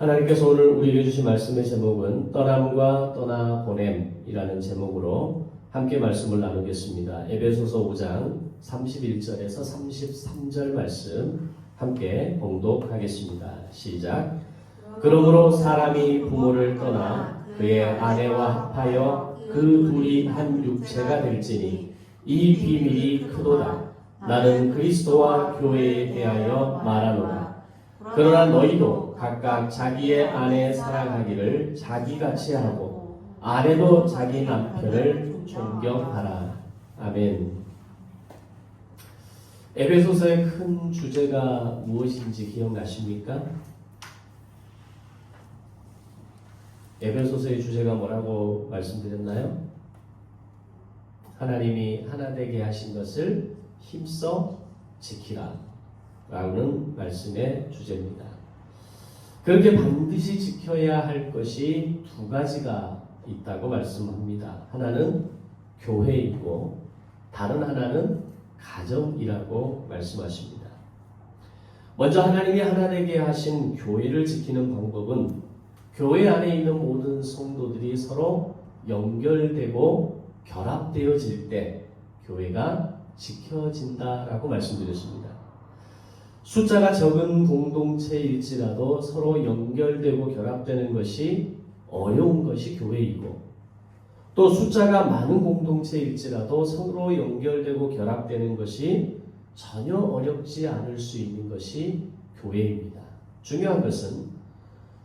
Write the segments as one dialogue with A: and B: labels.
A: 하나님께서 오늘 우리에게 주신 말씀의 제목은 떠남과 떠나보냄이라는 제목으로 함께 말씀을 나누겠습니다. 에베소서 5장 31절에서 33절 말씀 함께 봉독하겠습니다. 시작. 그러므로 사람이 부모를 떠나 그의 아내와 합하여 그 둘이 한 육체가 될지니 이 비밀이 크도다. 나는 그리스도와 교회에 대하여 말하노라. 그러나 너희도 각각 자기의 아내 사랑하기를 자기같이 하고 아내도 자기 남편을 존경하라. 아멘. 에베소서의 큰 주제가 무엇인지 기억나십니까? 에베소서의 주제가 뭐라고 말씀드렸나요? 하나님이 하나 되게 하신 것을 힘써 지키라 라는 말씀의 주제입니다. 그렇게 반드시 지켜야 할 것이 두 가지가 있다고 말씀합니다. 하나는 교회이고 다른 하나는 가정이라고 말씀하십니다. 먼저 하나님이 하나 되게 하신 교회를 지키는 방법은 교회 안에 있는 모든 성도들이 서로 연결되고 결합되어질 때 교회가 지켜진다라고 말씀드렸습니다. 숫자가 적은 공동체일지라도 서로 연결되고 결합되는 것이 어려운 것이 교회이고, 또 숫자가 많은 공동체일지라도 서로 연결되고 결합되는 것이 전혀 어렵지 않을 수 있는 것이 교회입니다. 중요한 것은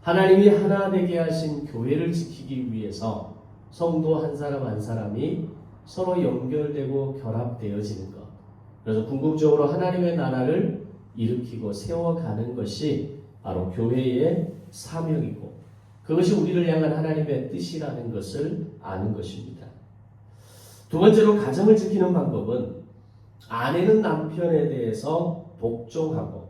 A: 하나님이 하나 되게 하신 교회를 지키기 위해서 성도 한 사람 한 사람이 서로 연결되고 결합되어지는 것. 그래서 궁극적으로 하나님의 나라를 일으키고 세워가는 것이 바로 교회의 사명이고, 그것이 우리를 향한 하나님의 뜻이라는 것을 아는 것입니다. 두 번째로 가정을 지키는 방법은 아내는 남편에 대해서 복종하고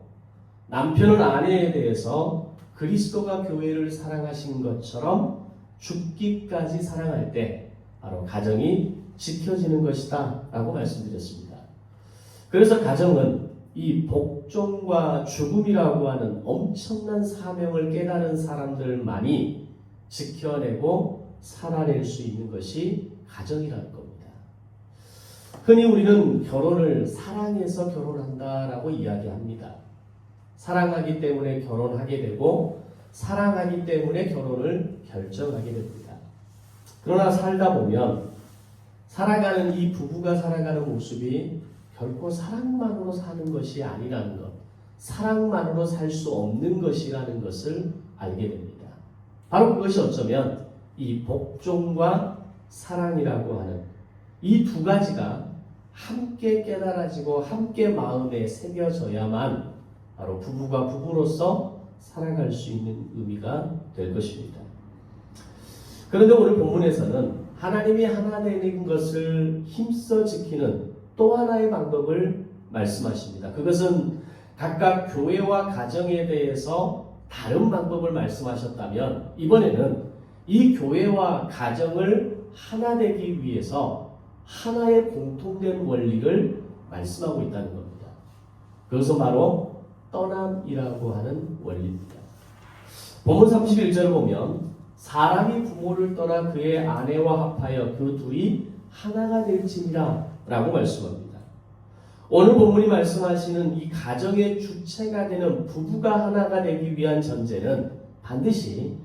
A: 남편은 아내에 대해서 그리스도가 교회를 사랑하신 것처럼 죽기까지 사랑할 때 바로 가정이 지켜지는 것이다 라고 말씀드렸습니다. 그래서 가정은 이 복종과 죽음이라고 하는 엄청난 사명을 깨달은 사람들만이 지켜내고 살아낼 수 있는 것이 가정이라는 겁니다. 흔히 우리는 결혼을 사랑해서 결혼한다라고 이야기합니다. 사랑하기 때문에 결혼하게 되고 사랑하기 때문에 결혼을 결정하게 됩니다. 그러나 살다 보면 살아가는 이 부부가 살아가는 모습이 결코 사랑만으로 사는 것이 아니라는 것, 사랑만으로 살 수 없는 것이라는 것을 알게 됩니다. 바로 그것이 어쩌면 이 복종과 사랑이라고 하는 이 두 가지가 함께 깨달아지고 함께 마음에 새겨져야만 바로 부부가 부부로서 살아갈 수 있는 의미가 될 것입니다. 그런데 오늘 본문에서는 하나님이 하나 되는 것을 힘써 지키는 또 하나의 방법을 말씀하십니다. 그것은 각각 교회와 가정에 대해서 다른 방법을 말씀하셨다면 이번에는 이 교회와 가정을 하나 되기 위해서 하나의 공통된 원리를 말씀하고 있다는 겁니다. 그것은 바로 떠남이라고 하는 원리입니다. 본문 31절을 보면 사람이 부모를 떠나 그의 아내와 합하여 그 둘이 하나가 될지니라 라고 말씀합니다. 오늘 본문이 말씀하시는 이 가정의 주체가 되는 부부가 하나가 되기 위한 전제는 반드시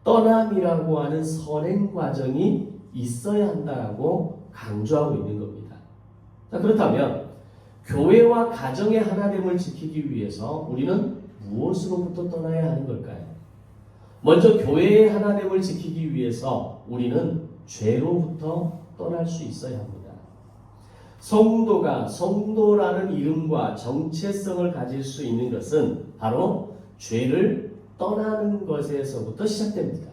A: 떠남이라고 하는 선행 과정이 있어야 한다라고 강조하고 있는 겁니다. 자, 그렇다면 교회와 가정의 하나됨을 지키기 위해서 우리는 무엇으로부터 떠나야 하는 걸까요? 먼저 교회의 하나됨을 지키기 위해서 우리는 죄로부터 떠날 수 있어야 합니다. 성도가 성도라는 이름과 정체성을 가질 수 있는 것은 바로 죄를 떠나는 것에서부터 시작됩니다.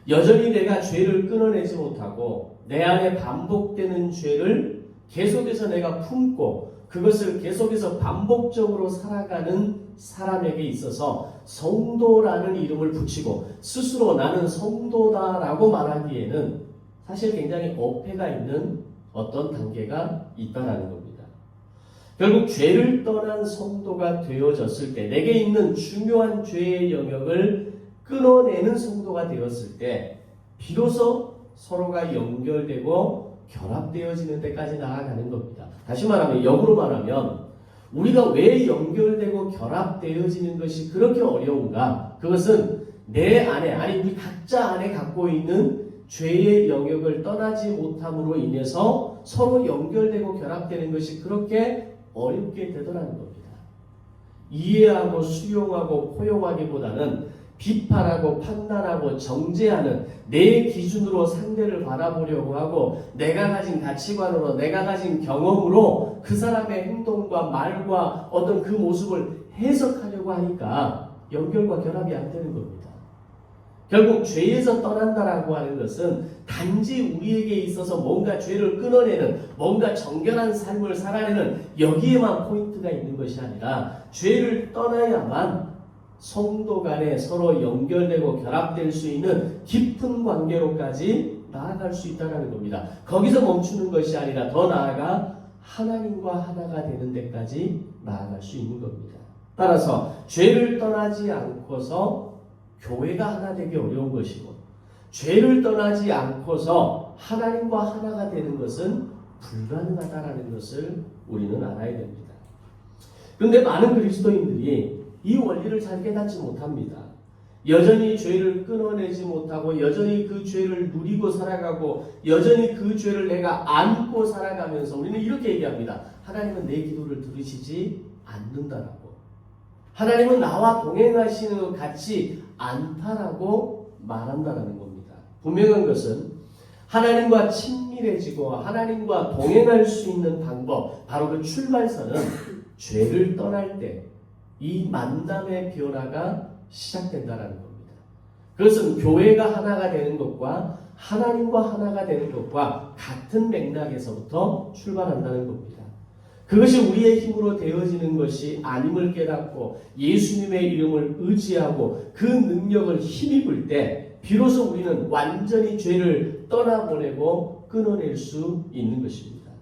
A: 여전히 내가 죄를 끊어내지 못하고 내 안에 반복되는 죄를 계속해서 내가 품고 그것을 계속해서 반복적으로 살아가는 사람에게 있어서 성도라는 이름을 붙이고 스스로 나는 성도다라고 말하기에는 사실 굉장히 어폐가 있는 어떤 단계가 있다는 겁니다. 결국 죄를 떠난 성도가 되어졌을 때 내게 있는 중요한 죄의 영역을 끊어내는 성도가 되었을 때 비로소 서로가 연결되고 결합되어지는 데까지 나아가는 겁니다. 다시 말하면, 역으로 말하면 우리가 왜 연결되고 결합되어지는 것이 그렇게 어려운가? 그것은 내 안에, 아니 우리 각자 안에 갖고 있는 죄의 영역을 떠나지 못함으로 인해서 서로 연결되고 결합되는 것이 그렇게 어렵게 되더라는 겁니다. 이해하고 수용하고 포용하기보다는 비판하고 판단하고 정죄하는 내 기준으로 상대를 바라보려고 하고, 내가 가진 가치관으로, 내가 가진 경험으로 그 사람의 행동과 말과 어떤 그 모습을 해석하려고 하니까 연결과 결합이 안 되는 겁니다. 결국 죄에서 떠난다라고 하는 것은 단지 우리에게 있어서 뭔가 죄를 끊어내는, 뭔가 정결한 삶을 살아내는 여기에만 포인트가 있는 것이 아니라, 죄를 떠나야만 성도 간에 서로 연결되고 결합될 수 있는 깊은 관계로까지 나아갈 수 있다는 겁니다. 거기서 멈추는 것이 아니라 더 나아가 하나님과 하나가 되는 데까지 나아갈 수 있는 겁니다. 따라서 죄를 떠나지 않고서 교회가 하나 되기 어려운 것이고, 죄를 떠나지 않고서 하나님과 하나가 되는 것은 불가능하다는 것을 우리는 알아야 됩니다. 그런데 많은 그리스도인들이 이 원리를 잘 깨닫지 못합니다. 여전히 죄를 끊어내지 못하고, 여전히 그 죄를 누리고 살아가고, 여전히 그 죄를 내가 안고 살아가면서 우리는 이렇게 얘기합니다. 하나님은 내 기도를 들으시지 않는다라고. 하나님은 나와 동행하시는 것 같지 않다라고 말한다는 겁니다. 분명한 것은 하나님과 친밀해지고 하나님과 동행할 수 있는 방법, 바로 그 출발선은 죄를 떠날 때 이 만남의 변화가 시작된다는 겁니다. 그것은 교회가 하나가 되는 것과 하나님과 하나가 되는 것과 같은 맥락에서부터 출발한다는 겁니다. 그것이 우리의 힘으로 되어지는 것이 아님을 깨닫고 예수님의 이름을 의지하고 그 능력을 힘입을 때 비로소 우리는 완전히 죄를 떠나보내고 끊어낼 수 있는 것입니다.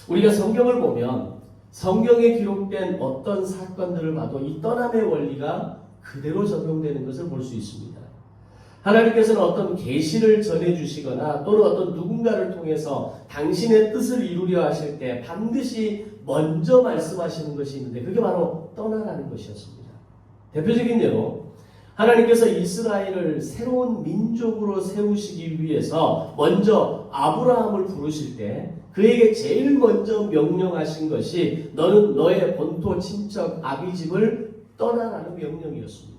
A: 우리가 성경을 보면 성경에 기록된 어떤 사건들을 봐도 이 떠남의 원리가 그대로 적용되는 것을 볼 수 있습니다. 하나님께서는 어떤 계시를 전해주시거나 또는 어떤 누군가를 통해서 당신의 뜻을 이루려 하실 때 반드시 먼저 말씀하시는 것이 있는데, 그게 바로 떠나라는 것이었습니다. 대표적인 예로 하나님께서 이스라엘을 새로운 민족으로 세우시기 위해서 먼저 아브라함을 부르실 때 그에게 제일 먼저 명령하신 것이 너는 너의 본토 친척 아비집을 떠나라는 명령이었습니다.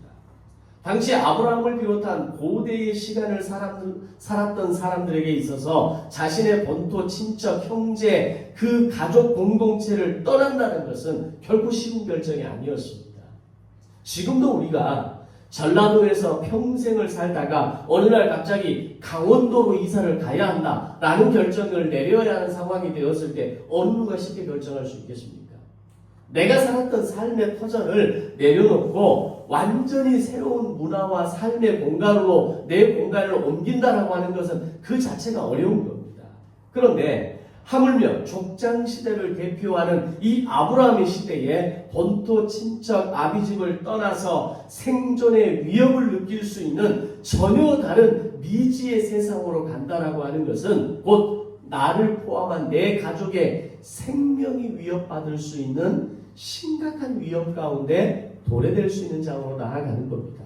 A: 당시 아브라함을 비롯한 고대의 시간을 살았던 사람들에게 있어서 자신의 본토 친척 형제 그 가족 공동체를 떠난다는 것은 결코 쉬운 결정이 아니었습니다. 지금도 우리가 전라도에서 평생을 살다가 어느 날 갑자기 강원도로 이사를 가야 한다라는 결정을 내려야 하는 상황이 되었을 때 어느 누가 쉽게 결정할 수 있겠습니까? 내가 살았던 삶의 터전을 내려놓고 완전히 새로운 문화와 삶의 공간으로 내 공간을 옮긴다라고 하는 것은 그 자체가 어려운 겁니다. 그런데 하물며 족장시대를 대표하는 이 아브라함의 시대에 본토 친척 아비집을 떠나서 생존의 위협을 느낄 수 있는 전혀 다른 미지의 세상으로 간다라고 하는 것은 곧 나를 포함한 내 가족의 생명이 위협받을 수 있는 심각한 위협 가운데 도래될 수 있는 장으로 나아가는 겁니다.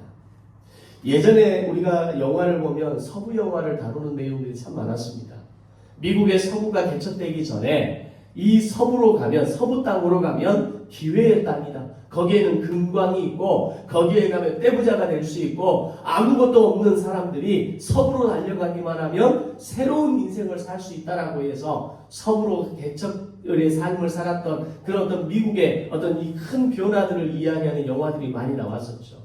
A: 예전에 우리가 영화를 보면 서부 영화를 다루는 내용들이 참 많았습니다. 미국의 서부가 개척되기 전에 이 서부로 가면, 서부 땅으로 가면 기회의 땅이다. 거기에는 금광이 있고 거기에 가면 떼부자가 될 수 있고 아무것도 없는 사람들이 서부로 달려가기만 하면 새로운 인생을 살 수 있다라고 해서 서부로 개척의 삶을 살았던 그런 어떤 미국의 어떤 이 큰 변화들을 이야기하는 영화들이 많이 나왔었죠.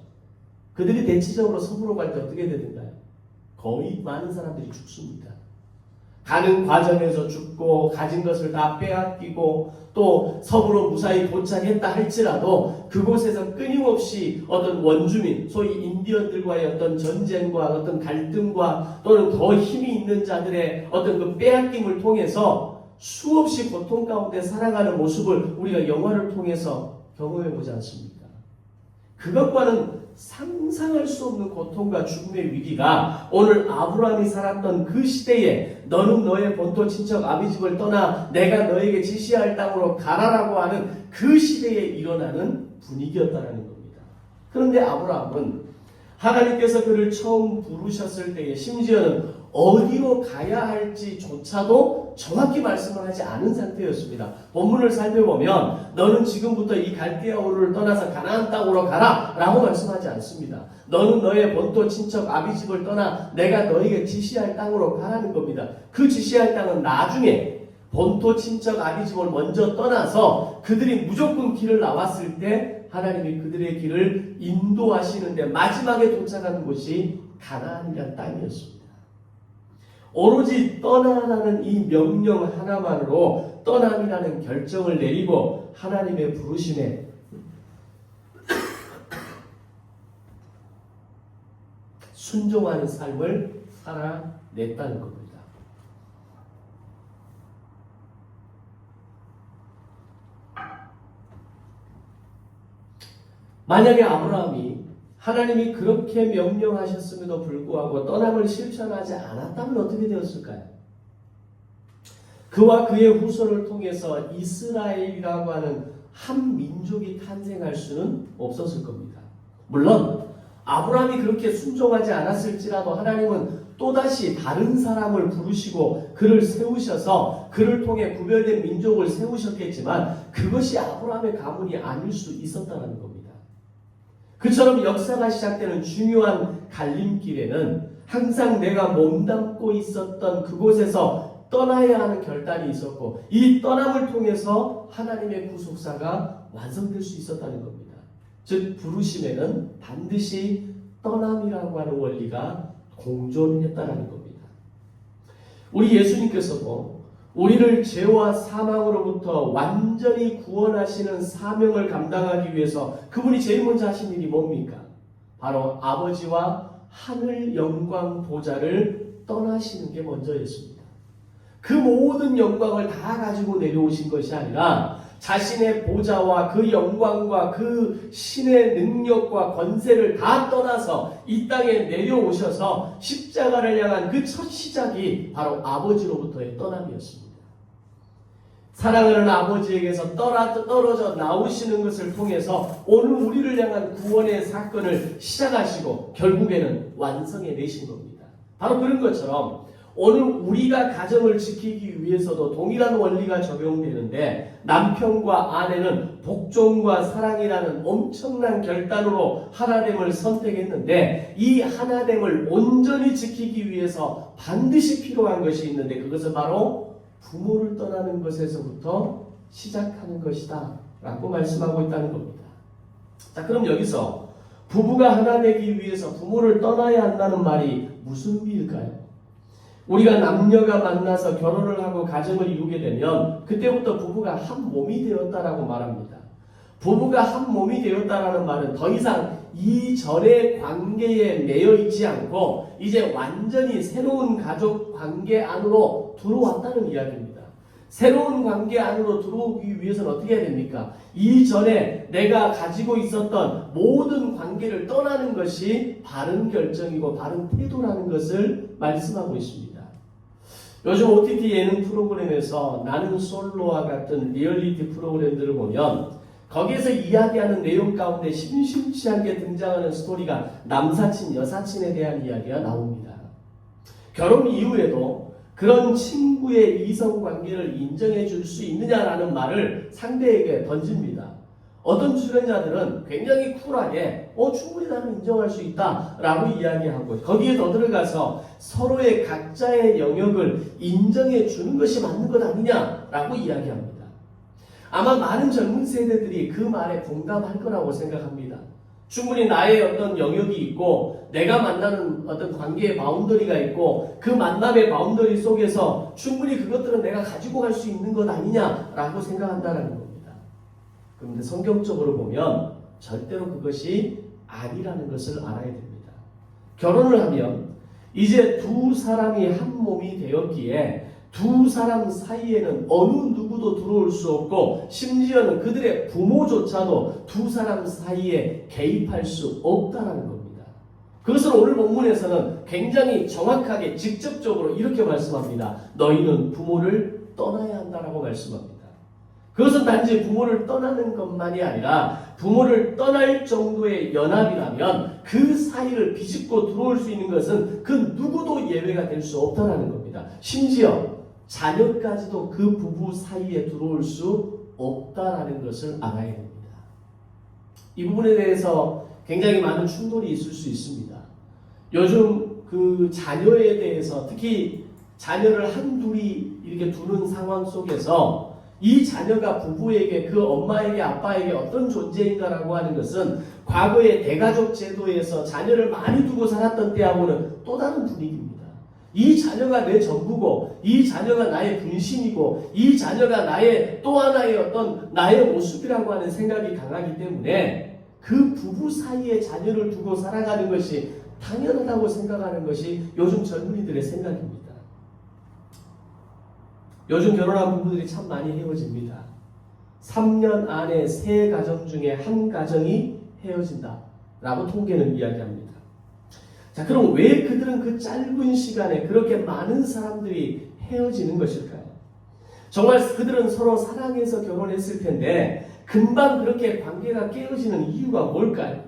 A: 그들이 대체적으로 서부로 갈 때 어떻게 되는가요? 거의 많은 사람들이 죽습니다. 가는 과정에서 죽고 가진 것을 다 빼앗기고 또 서부로 무사히 도착했다 할지라도 그곳에서 끊임없이 어떤 원주민, 소위 인디언들과의 어떤 전쟁과 어떤 갈등과 또는 더 힘이 있는 자들의 어떤 그 빼앗김을 통해서 수없이 고통 가운데 살아가는 모습을 우리가 영화를 통해서 경험해 보지 않습니까? 그것과는 상상할 수 없는 고통과 죽음의 위기가 오늘 아브라함이 살았던 그 시대에 너는 너의 본토 친척 아비집을 떠나 내가 너에게 지시할 땅으로 가라라고 하는 그 시대에 일어나는 분위기였다는 겁니다. 그런데 아브라함은 하나님께서 그를 처음 부르셨을 때에 심지어는 어디로 가야 할지조차도 정확히 말씀을 하지 않은 상태였습니다. 본문을 살펴보면 너는 지금부터 이 갈대아 우르를 떠나서 가나안 땅으로 가라 라고 말씀하지 않습니다. 너는 너의 본토 친척 아비집을 떠나 내가 너에게 지시할 땅으로 가라는 겁니다. 그 지시할 땅은 나중에 본토 친척 아비집을 먼저 떠나서 그들이 무조건 길을 나왔을 때 하나님이 그들의 길을 인도하시는데 마지막에 도착한 곳이 가나안이라는 땅이었습니다. 오로지 떠나라는 이 명령 하나만으로 떠남이라는 결정을 내리고 하나님의 부르심에 순종하는 삶을 살아냈다는 겁니다. 만약에 아브라함이 하나님이 그렇게 명령하셨음에도 불구하고 떠남을 실천하지 않았다면 어떻게 되었을까요? 그와 그의 후손을 통해서 이스라엘이라고 하는 한 민족이 탄생할 수는 없었을 겁니다. 물론 아브라함이 그렇게 순종하지 않았을지라도 하나님은 또다시 다른 사람을 부르시고 그를 세우셔서 그를 통해 구별된 민족을 세우셨겠지만 그것이 아브라함의 가문이 아닐 수 있었다는 겁니다. 그처럼 역사가 시작되는 중요한 갈림길에는 항상 내가 몸담고 있었던 그곳에서 떠나야 하는 결단이 있었고 이 떠남을 통해서 하나님의 구속사가 완성될 수 있었다는 겁니다. 즉 부르심에는 반드시 떠남이라고 하는 원리가 공존했다는 겁니다. 우리 예수님께서도 우리를 죄와 사망으로부터 완전히 구원하시는 사명을 감당하기 위해서 그분이 제일 먼저 하신 일이 뭡니까? 바로 아버지와 하늘 영광 보좌를 떠나시는 게 먼저였습니다. 그 모든 영광을 다 가지고 내려오신 것이 아니라 자신의 보좌와 그 영광과 그 신의 능력과 권세를 다 떠나서 이 땅에 내려오셔서 십자가를 향한 그 첫 시작이 바로 아버지로부터의 떠남이었습니다. 사랑하는 아버지에게서 떨어져 나오시는 것을 통해서 오늘 우리를 향한 구원의 사건을 시작하시고 결국에는 완성해 내신 겁니다. 바로 그런 것처럼 오늘 우리가 가정을 지키기 위해서도 동일한 원리가 적용되는데 남편과 아내는 복종과 사랑이라는 엄청난 결단으로 하나됨을 선택했는데 이 하나됨을 온전히 지키기 위해서 반드시 필요한 것이 있는데 그것은 바로 부모를 떠나는 것에서부터 시작하는 것이다 라고 말씀하고 있다는 겁니다. 자, 그럼 여기서 부부가 하나 되기 위해서 부모를 떠나야 한다는 말이 무슨 의미일까요? 우리가 남녀가 만나서 결혼을 하고 가정을 이루게 되면 그때부터 부부가 한 몸이 되었다라고 말합니다. 부부가 한 몸이 되었다라는 말은 더 이상 이전의 관계에 매여 있지 않고 이제 완전히 새로운 가족 관계 안으로 들어왔다는 이야기입니다. 새로운 관계 안으로 들어오기 위해서는 어떻게 해야 됩니까? 이전에 내가 가지고 있었던 모든 관계를 떠나는 것이 바른 결정이고 바른 태도라는 것을 말씀하고 있습니다. 요즘 OTT 예능 프로그램에서 나는 솔로와 같은 리얼리티 프로그램들을 보면 거기에서 이야기하는 내용 가운데 심심치 않게 등장하는 스토리가 남사친, 여사친에 대한 이야기가 나옵니다. 결혼 이후에도 그런 친구의 이성관계를 인정해 줄 수 있느냐라는 말을 상대에게 던집니다. 어떤 출연자들은 굉장히 쿨하게 충분히 나는 인정할 수 있다라고 이야기하고 거기에 더 들어가서 서로의 각자의 영역을 인정해 주는 것이 맞는 것 아니냐라고 이야기합니다. 아마 많은 젊은 세대들이 그 말에 공감할 거라고 생각합니다. 충분히 나의 어떤 영역이 있고 내가 만나는 어떤 관계의 바운더리가 있고 그 만남의 바운더리 속에서 충분히 그것들은 내가 가지고 갈 수 있는 것 아니냐라고 생각한다는 겁니다. 그런데 성경적으로 보면 절대로 그것이 아니라는 것을 알아야 됩니다. 결혼을 하면 이제 두 사람이 한 몸이 되었기에 두 사람 사이에는 어느 누구도 들어올 수 없고 심지어는 그들의 부모조차도 두 사람 사이에 개입할 수 없다는 겁니다. 그것을 오늘 본문에서는 굉장히 정확하게 직접적으로 이렇게 말씀합니다. 너희는 부모를 떠나야 한다라고 말씀합니다. 그것은 단지 부모를 떠나는 것만이 아니라 부모를 떠날 정도의 연합이라면 그 사이를 비집고 들어올 수 있는 것은 그 누구도 예외가 될 수 없다는 겁니다. 심지어 자녀까지도 그 부부 사이에 들어올 수 없다라는 것을 알아야 됩니다. 이 부분에 대해서 굉장히 많은 충돌이 있을 수 있습니다. 요즘 그 자녀에 대해서 특히 자녀를 한둘이 이렇게 두는 상황 속에서 이 자녀가 부부에게 그 엄마에게 아빠에게 어떤 존재인가라고 하는 것은 과거의 대가족 제도에서 자녀를 많이 두고 살았던 때하고는 또 다른 분위기입니다. 이 자녀가 내 전부고 이 자녀가 나의 분신이고 이 자녀가 나의 또 하나의 어떤 나의 모습이라고 하는 생각이 강하기 때문에 그 부부 사이에 자녀를 두고 살아가는 것이 당연하다고 생각하는 것이 요즘 젊은이들의 생각입니다. 요즘 결혼한 부부들이 참 많이 헤어집니다. 3년 안에 3가정 중에 1가정이 헤어진다 라고 통계는 이야기합니다. 자, 그럼 왜 그들은 그 짧은 시간에 그렇게 많은 사람들이 헤어지는 것일까요? 정말 그들은 서로 사랑해서 결혼했을 텐데 금방 그렇게 관계가 깨어지는 이유가 뭘까요?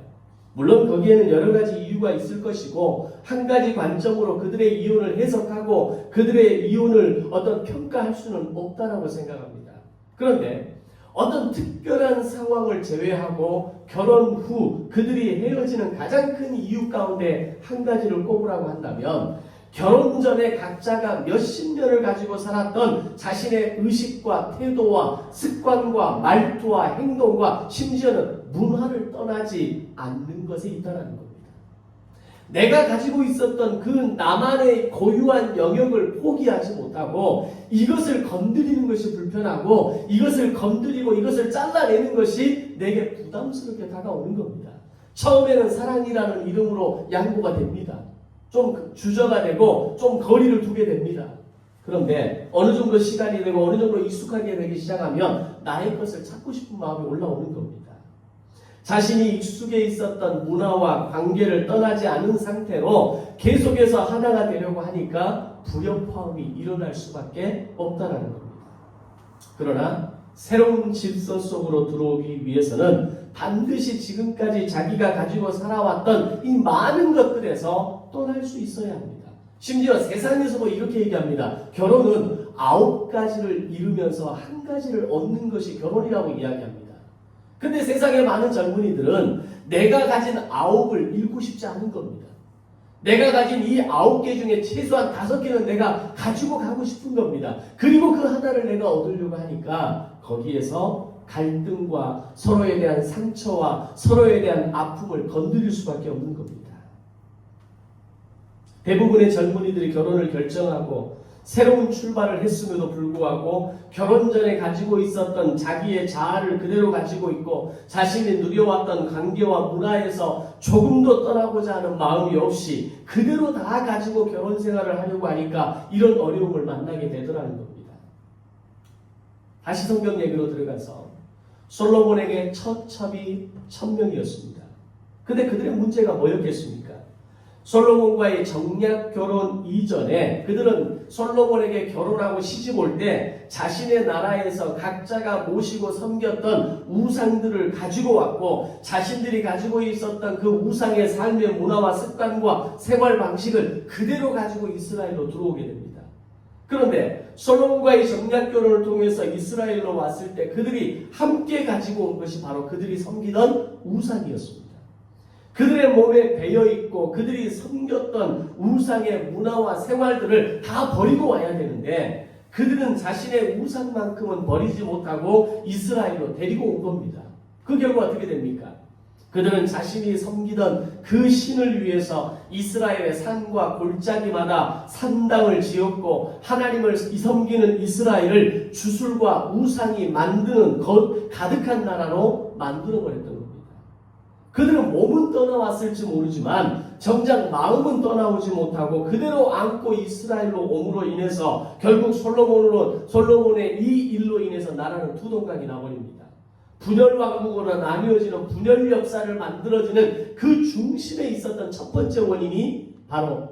A: 물론 거기에는 여러 가지 이유가 있을 것이고 한 가지 관점으로 그들의 이혼을 해석하고 그들의 이혼을 어떤 평가할 수는 없다라고 생각합니다. 그런데 어떤 특별한 상황을 제외하고 결혼 후 그들이 헤어지는 가장 큰 이유 가운데 한 가지를 꼽으라고 한다면 결혼 전에 각자가 몇십 년을 가지고 살았던 자신의 의식과 태도와 습관과 말투와 행동과 심지어는 문화를 떠나지 않는 것에 있다는 겁니다. 내가 가지고 있었던 그 나만의 고유한 영역을 포기하지 못하고 이것을 건드리는 것이 불편하고 이것을 건드리고 이것을 잘라내는 것이 내게 부담스럽게 다가오는 겁니다. 처음에는 사랑이라는 이름으로 양보가 됩니다. 좀 주저가 되고 좀 거리를 두게 됩니다. 그런데 어느 정도 시간이 되고 어느 정도 익숙하게 되기 시작하면 나의 것을 찾고 싶은 마음이 올라오는 겁니다. 자신이 익숙해 있었던 문화와 관계를 떠나지 않은 상태로 계속해서 하나가 되려고 하니까 불협화음이 일어날 수밖에 없다는 겁니다. 그러나 새로운 질서 속으로 들어오기 위해서는 반드시 지금까지 자기가 가지고 살아왔던 이 많은 것들에서 떠날 수 있어야 합니다. 심지어 세상에서도 이렇게 얘기합니다. 결혼은 9가지를 이루면서 1가지를 얻는 것이 결혼이라고 이야기합니다. 근데 세상의 많은 젊은이들은 내가 가진 9을 잃고 싶지 않은 겁니다. 내가 가진 이 9개 중에 최소한 5개는 내가 가지고 가고 싶은 겁니다. 그리고 그 하나를 내가 얻으려고 하니까 거기에서 갈등과 서로에 대한 상처와 서로에 대한 아픔을 건드릴 수밖에 없는 겁니다. 대부분의 젊은이들이 결혼을 결정하고 새로운 출발을 했음에도 불구하고 결혼 전에 가지고 있었던 자기의 자아를 그대로 가지고 있고 자신이 누려왔던 관계와 문화에서 조금도 떠나고자 하는 마음이 없이 그대로 다 가지고 결혼 생활을 하려고 하니까 이런 어려움을 만나게 되더라는 겁니다. 다시 성경 얘기로 들어가서 솔로몬에게 첫 첩이 1000명이었습니다. 근데 그들의 문제가 뭐였겠습니까? 솔로몬과의 정략 결혼 이전에 그들은 솔로몬에게 결혼하고 시집 올 때 자신의 나라에서 각자가 모시고 섬겼던 우상들을 가지고 왔고 자신들이 가지고 있었던 그 우상의 삶의 문화와 습관과 생활 방식을 그대로 가지고 이스라엘로 들어오게 됩니다. 그런데 솔로몬과의 정략 결혼을 통해서 이스라엘로 왔을 때 그들이 함께 가지고 온 것이 바로 그들이 섬기던 우상이었습니다. 그들의 몸에 배어있고 그들이 섬겼던 우상의 문화와 생활들을 다 버리고 와야 되는데 그들은 자신의 우상만큼은 버리지 못하고 이스라엘로 데리고 온 겁니다. 그 결과 어떻게 됩니까? 그들은 자신이 섬기던 그 신을 위해서 이스라엘의 산과 골짜기마다 산당을 지었고 하나님을 섬기는 이스라엘을 주술과 우상이 만드는 가득한 나라로 만들어버렸던 겁니다. 그들은 몸은 떠나왔을지 모르지만 정작 마음은 떠나오지 못하고 그대로 안고 이스라엘로 옴으로 인해서 결국 솔로몬의 이 일로 인해서 나라는 두 동강이 나버립니다. 분열 왕국으로 나뉘어지는 분열 역사를 만들어지는 그 중심에 있었던 첫 번째 원인이 바로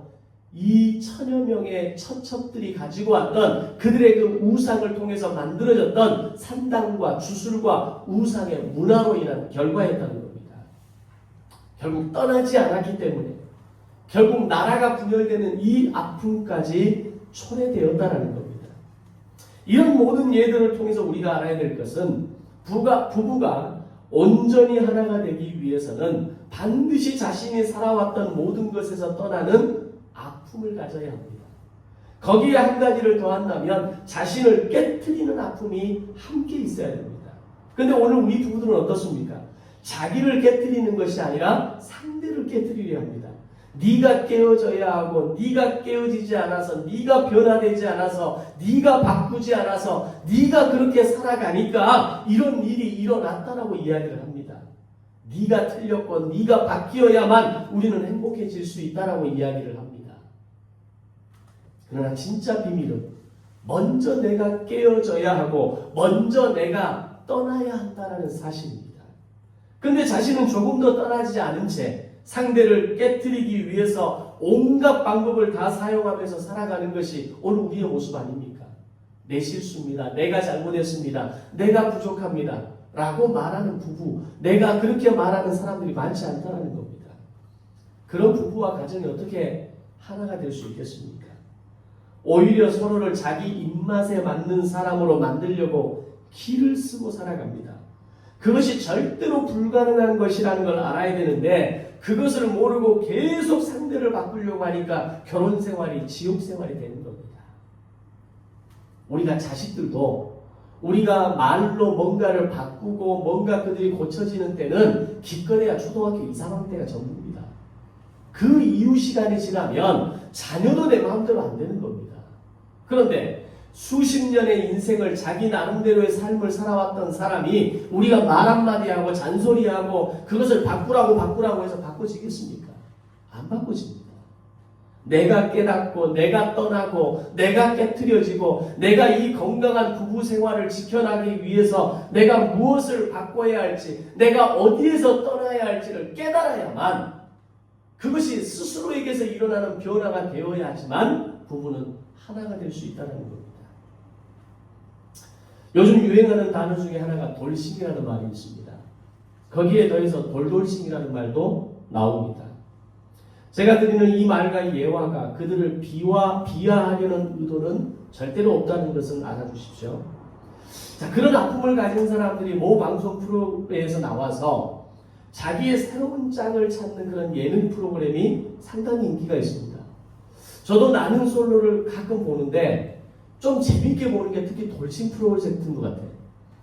A: 이 천여 명의 처첩들이 가지고 왔던 그들의 그 우상을 통해서 만들어졌던 산당과 주술과 우상의 문화로 인한 결과였다는 겁니다. 결국 떠나지 않았기 때문에 결국 나라가 분열되는 이 아픔까지 초래되었다는 겁니다. 이런 모든 예들을 통해서 우리가 알아야 될 것은 부부가 온전히 하나가 되기 위해서는 반드시 자신이 살아왔던 모든 것에서 떠나는 아픔을 가져야 합니다. 거기에 한 가지를 더한다면 자신을 깨트리는 아픔이 함께 있어야 됩니다. 그런데 오늘 우리 부부들은 어떻습니까? 자기를 깨트리는 것이 아니라 상대를 깨트리려 합니다. 네가 깨어져야 하고 네가 깨어지지 않아서 네가 변화되지 않아서 네가 바꾸지 않아서 네가 그렇게 살아가니까 이런 일이 일어났다라고 이야기를 합니다. 네가 틀렸고 네가 바뀌어야만 우리는 행복해질 수 있다라고 이야기를 합니다. 그러나 진짜 비밀은 먼저 내가 깨어져야 하고 먼저 내가 떠나야 한다는 사실입니다. 그런데 자신은 조금 더 떠나지 않은 채 상대를 깨트리기 위해서 온갖 방법을 다 사용하면서 살아가는 것이 오늘 우리의 모습 아닙니까? 내 실수입니다. 내가 잘못했습니다. 내가 부족합니다. 라고 말하는 부부, 내가 그렇게 말하는 사람들이 많지 않다는 겁니다. 그런 부부와 가정이 어떻게 하나가 될 수 있겠습니까? 오히려 서로를 자기 입맛에 맞는 사람으로 만들려고 기를 쓰고 살아갑니다. 그것이 절대로 불가능한 것이라는 걸 알아야 되는데 그것을 모르고 계속 상대를 바꾸려고 하니까 결혼 생활이 지옥 생활이 되는 겁니다. 우리가 자식들도 우리가 말로 뭔가를 바꾸고 뭔가 그들이 고쳐지는 때는 기껏해야 초등학교 2, 3학년 때가 전부입니다. 그 이후 시간이 지나면 자녀도 내 마음대로 안 되는 겁니다. 그런데 수십 년의 인생을 자기 나름대로의 삶을 살아왔던 사람이 우리가 말 한마디 하고 잔소리하고 그것을 바꾸라고 해서 바꿔지겠습니까? 안 바꿔집니다. 내가 깨닫고 내가 떠나고 내가 깨트려지고 내가 이 건강한 부부 생활을 지켜나가기 위해서 내가 무엇을 바꿔야 할지 내가 어디에서 떠나야 할지를 깨달아야만 그것이 스스로에게서 일어나는 변화가 되어야 하지만 부부는 하나가 될 수 있다는 겁니다. 요즘 유행하는 단어 중에 하나가 돌싱이라는 말이 있습니다. 거기에 더해서 돌돌싱이라는 말도 나옵니다. 제가 드리는 이 말과 이 예화가 그들을 비하하려는 의도는 절대로 없다는 것은 알아주십시오. 자, 그런 아픔을 가진 사람들이 모 방송 프로그램에서 나와서 자기의 새로운 짝을 찾는 그런 예능 프로그램이 상당히 인기가 있습니다. 저도 나는 솔로를 가끔 보는데 좀 재밌게 보는 게 특히 돌싱 프로젝트인 것 같아요.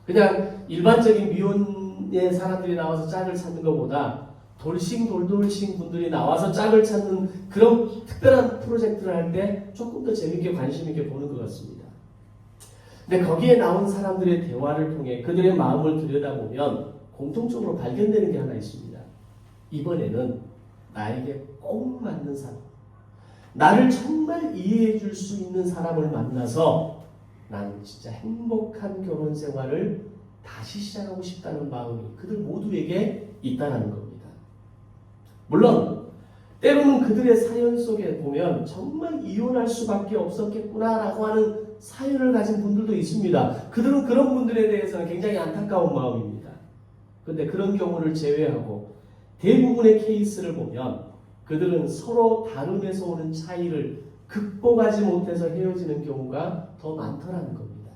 A: 그냥 일반적인 미혼의 사람들이 나와서 짝을 찾는 것보다 돌돌싱 분들이 나와서 짝을 찾는 그런 특별한 프로젝트를 할 때 조금 더 재밌게 관심 있게 보는 것 같습니다. 근데 거기에 나온 사람들의 대화를 통해 그들의 마음을 들여다보면 공통적으로 발견되는 게 하나 있습니다. 이번에는 나에게 꼭 맞는 사람, 나를 정말 이해해 줄 수 있는 사람을 만나서 나는 진짜 행복한 결혼 생활을 다시 시작하고 싶다는 마음이 그들 모두에게 있다는 겁니다. 물론 때로는 그들의 사연 속에 보면 정말 이혼할 수밖에 없었겠구나라고 하는 사연을 가진 분들도 있습니다. 그들은 그런 분들에 대해서는 굉장히 안타까운 마음입니다. 그런데 그런 경우를 제외하고 대부분의 케이스를 보면 그들은 서로 다름에서 오는 차이를 극복하지 못해서 헤어지는 경우가 더 많더라는 겁니다.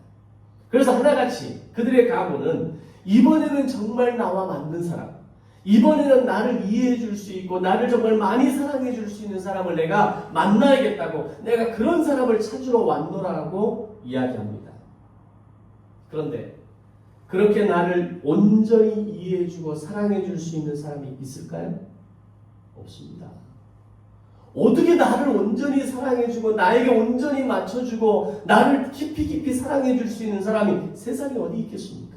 A: 그래서 하나같이 그들의 각오는 이번에는 정말 나와 맞는 사람, 이번에는 나를 이해해 줄 수 있고 나를 정말 많이 사랑해 줄 수 있는 사람을 내가 만나야겠다고 내가 그런 사람을 찾으러 왔노라고 이야기합니다. 그런데 그렇게 나를 온전히 이해해 주고 사랑해 줄 수 있는 사람이 있을까요? 없습니다. 어떻게 나를 온전히 사랑해주고 나에게 온전히 맞춰주고 나를 깊이 사랑해줄 수 있는 사람이 세상에 어디 있겠습니까?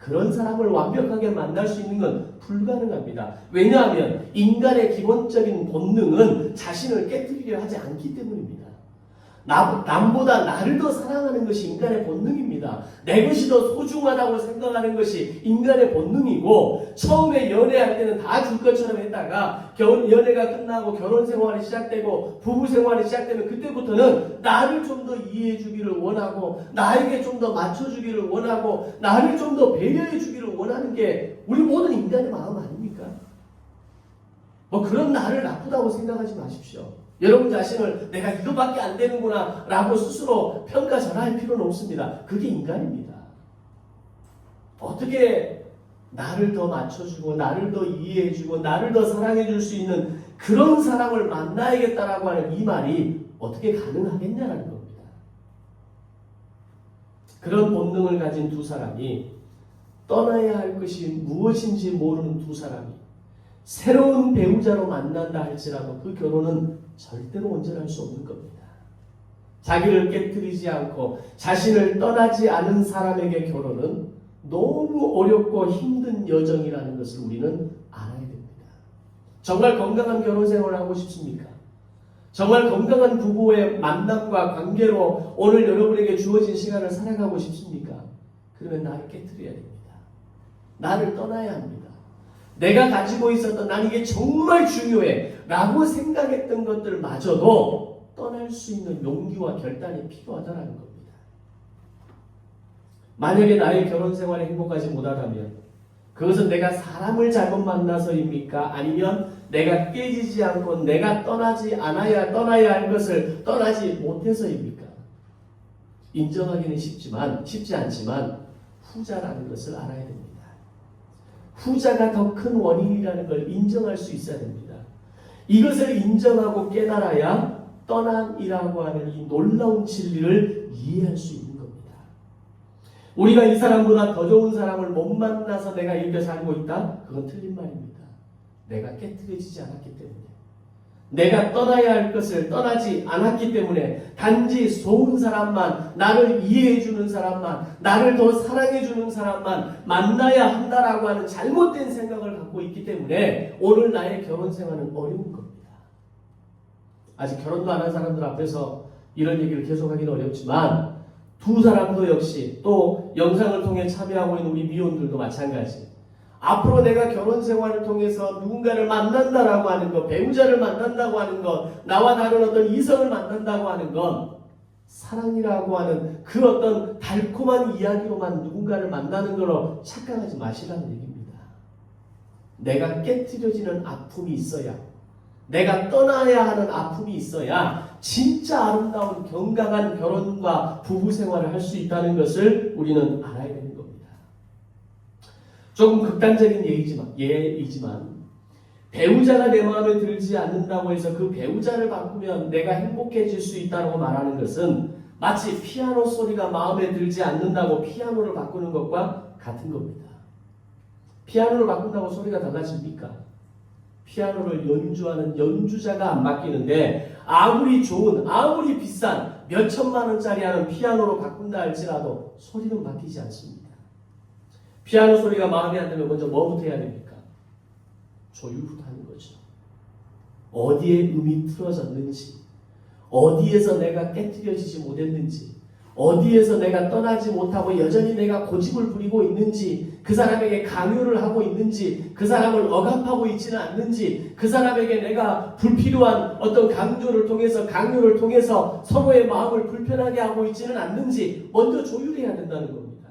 A: 그런 사람을 완벽하게 만날 수 있는 건 불가능합니다. 왜냐하면 인간의 기본적인 본능은 자신을 깨뜨리려 하지 않기 때문입니다. 남보다 나를 더 사랑하는 것이 인간의 본능입니다. 내 것이 더 소중하다고 생각하는 것이 인간의 본능이고, 처음에 연애할 때는 다 줄 것처럼 했다가 연애가 끝나고 결혼 생활이 시작되고 부부 생활이 시작되면 그때부터는 나를 좀 더 이해해 주기를 원하고, 나에게 좀 더 맞춰주기를 원하고, 나를 좀 더 배려해 주기를 원하는 게 우리 모든 인간의 마음 아닙니까? 뭐 그런 나를 나쁘다고 생각하지 마십시오. 여러분 자신을 내가 이거밖에 안 되는구나 라고 스스로 평가절하할 필요는 없습니다. 그게 인간입니다. 어떻게 나를 더 맞춰주고 나를 더 이해해주고 나를 더 사랑해줄 수 있는 그런 사람을 만나야겠다라고 하는 이 말이 어떻게 가능하겠냐라는 겁니다. 그런 본능을 가진 두 사람이 떠나야 할 것이 무엇인지 모르는 두 사람이 새로운 배우자로 만난다 할지라도 그 결혼은 절대로 온전할 수 없는 겁니다. 자기를 깨뜨리지 않고 자신을 떠나지 않은 사람에게 결혼은 너무 어렵고 힘든 여정이라는 것을 우리는 알아야 됩니다. 정말 건강한 결혼 생활을 하고 싶습니까? 정말 건강한 부부의 만남과 관계로 오늘 여러분에게 주어진 시간을 살아가고 싶습니까? 그러면 나를 깨뜨려야 됩니다. 나를 떠나야 합니다. 내가 가지고 있었던 난 이게 정말 중요해 라고 생각했던 것들마저도 떠날 수 있는 용기와 결단이 필요하다는 겁니다. 만약에 나의 결혼 생활이 행복하지 못하다면 그것은 내가 사람을 잘못 만나서입니까? 아니면 내가 깨지지 않고 내가 떠나야 할 것을 떠나지 못해서입니까? 인정하기는 쉽지 않지만 후자라는 것을 알아야 됩니다. 후자가 더 큰 원인이라는 걸 인정할 수 있어야 됩니다. 이것을 인정하고 깨달아야 떠남이라고 하는 이 놀라운 진리를 이해할 수 있는 겁니다. 우리가 이 사람보다 더 좋은 사람을 못 만나서 내가 이렇게 살고 있다? 그건 틀린 말입니다. 내가 깨뜨려지지 않았기 때문에, 내가 떠나야 할 것을 떠나지 않았기 때문에 단지 좋은 사람만, 나를 이해해주는 사람만, 나를 더 사랑해주는 사람만 만나야 한다라고 하는 잘못된 생각을 갖고 있기 때문에 오늘 나의 결혼 생활은 어려운 겁니다. 아직 결혼도 안 한 사람들 앞에서 이런 얘기를 계속하기는 어렵지만 두 사람도 역시 또 영상을 통해 참여하고 있는 우리 미혼들도 마찬가지. 앞으로 내가 결혼 생활을 통해서 누군가를 만난다라고 하는 것, 배우자를 만난다고 하는 것, 나와 다른 어떤 이성을 만난다고 하는 건 사랑이라고 하는 그 어떤 달콤한 이야기로만 누군가를 만나는 걸로 착각하지 마시라는 얘기입니다. 내가 깨트려지는 아픔이 있어야, 내가 떠나야 하는 아픔이 있어야 진짜 아름다운 건강한 결혼과 부부 생활을 할 수 있다는 것을 우리는 알아야 됩니다. 조금 극단적인 예이지만 배우자가 내 마음에 들지 않는다고 해서 그 배우자를 바꾸면 내가 행복해질 수 있다고 말하는 것은 마치 피아노 소리가 마음에 들지 않는다고 피아노를 바꾸는 것과 같은 겁니다. 피아노를 바꾼다고 소리가 달라집니까? 피아노를 연주하는 연주자가 안 바뀌는데 아무리 좋은, 아무리 비싼 몇 천만 원짜리 하는 피아노로 바꾼다 할지라도 소리는 바뀌지 않습니다. 피아노 소리가 마음에 안 들면 먼저 뭐부터 해야 됩니까? 조율부터 하는 거죠. 어디에 음이 틀어졌는지, 어디에서 내가 깨트려지지 못했는지, 어디에서 내가 떠나지 못하고 여전히 내가 고집을 부리고 있는지, 그 사람에게 강요를 하고 있는지, 그 사람을 억압하고 있지는 않는지, 그 사람에게 내가 불필요한 어떤 강요를 통해서 서로의 마음을 불편하게 하고 있지는 않는지 먼저 조율해야 된다는 겁니다.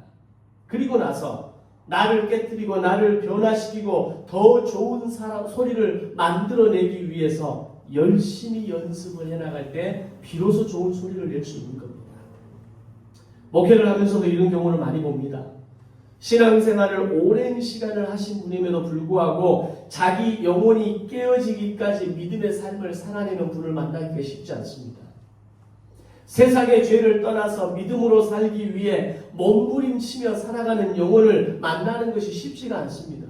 A: 그리고 나서 나를 깨뜨리고 나를 변화시키고 더 좋은 소리를 만들어내기 위해서 열심히 연습을 해나갈 때 비로소 좋은 소리를 낼 수 있는 겁니다. 목회를 하면서도 이런 경우를 많이 봅니다. 신앙생활을 오랜 시간을 하신 분임에도 불구하고 자기 영혼이 깨어지기까지 믿음의 삶을 살아내는 분을 만나기가 쉽지 않습니다. 세상의 죄를 떠나서 믿음으로 살기 위해 몸부림치며 살아가는 영혼을 만나는 것이 쉽지가 않습니다.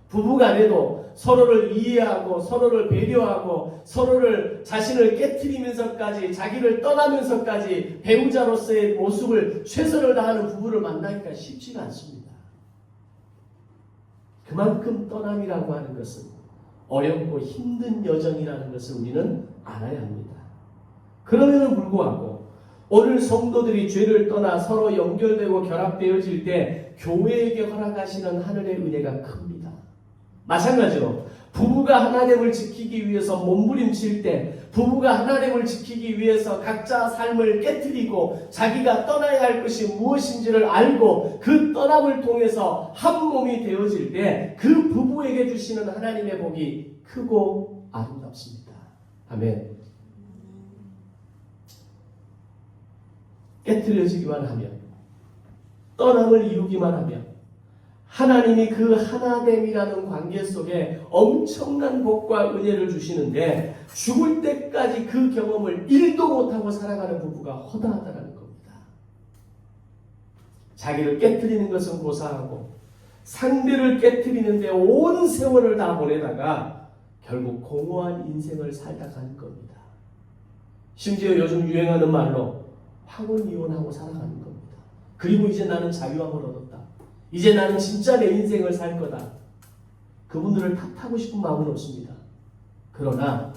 A: 부부간에도 서로를 이해하고 서로를 배려하고 서로를 자신을 깨트리면서까지 자기를 떠나면서까지 배우자로서의 모습을 최선을 다하는 부부를 만나기가 쉽지가 않습니다. 그만큼 떠남이라고 하는 것은 어렵고 힘든 여정이라는 것을 우리는 알아야 합니다. 그럼에도 불구하고 오늘 성도들이 죄를 떠나 서로 연결되고 결합되어질 때 교회에게 허락하시는 하늘의 은혜가 큽니다. 마찬가지로 부부가 하나됨을 지키기 위해서 몸부림칠 때, 부부가 하나됨을 지키기 위해서 각자 삶을 깨트리고 자기가 떠나야 할 것이 무엇인지를 알고 그 떠남을 통해서 한 몸이 되어질 때 그 부부에게 주시는 하나님의 복이 크고 아름답습니다. 아멘. 깨트려지기만 하면, 떠남을 이루기만 하면 하나님이 그 하나됨이라는 관계 속에 엄청난 복과 은혜를 주시는데 죽을 때까지 그 경험을 1도 못하고 살아가는 부부가 허다하다는 겁니다. 자기를 깨트리는 것은 고사하고 상대를 깨트리는데 온 세월을 다 보내다가 결국 공허한 인생을 살다 가는 겁니다. 심지어 요즘 유행하는 말로 황혼이혼하고 살아가는 겁니다. 그리고 이제 나는 자유함을 얻었다. 이제 나는 진짜 내 인생을 살 거다. 그분들을 탓하고 싶은 마음은 없습니다. 그러나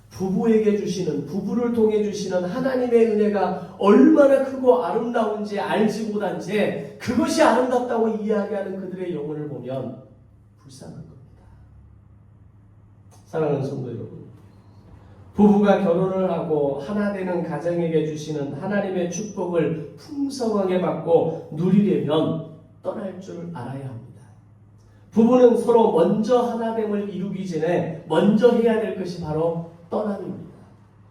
A: 부부에게 주시는, 부부를 통해 주시는 하나님의 은혜가 얼마나 크고 아름다운지 알지 못한 채 그것이 아름답다고 이야기하는 그들의 영혼을 보면 불쌍한 겁니다. 사랑하는 성도 여러분, 부부가 결혼을 하고 하나 되는 가정에게 주시는 하나님의 축복을 풍성하게 받고 누리려면 떠날 줄 알아야 합니다. 부부는 서로 먼저 하나됨을 이루기 전에 먼저 해야 될 것이 바로 떠남입니다.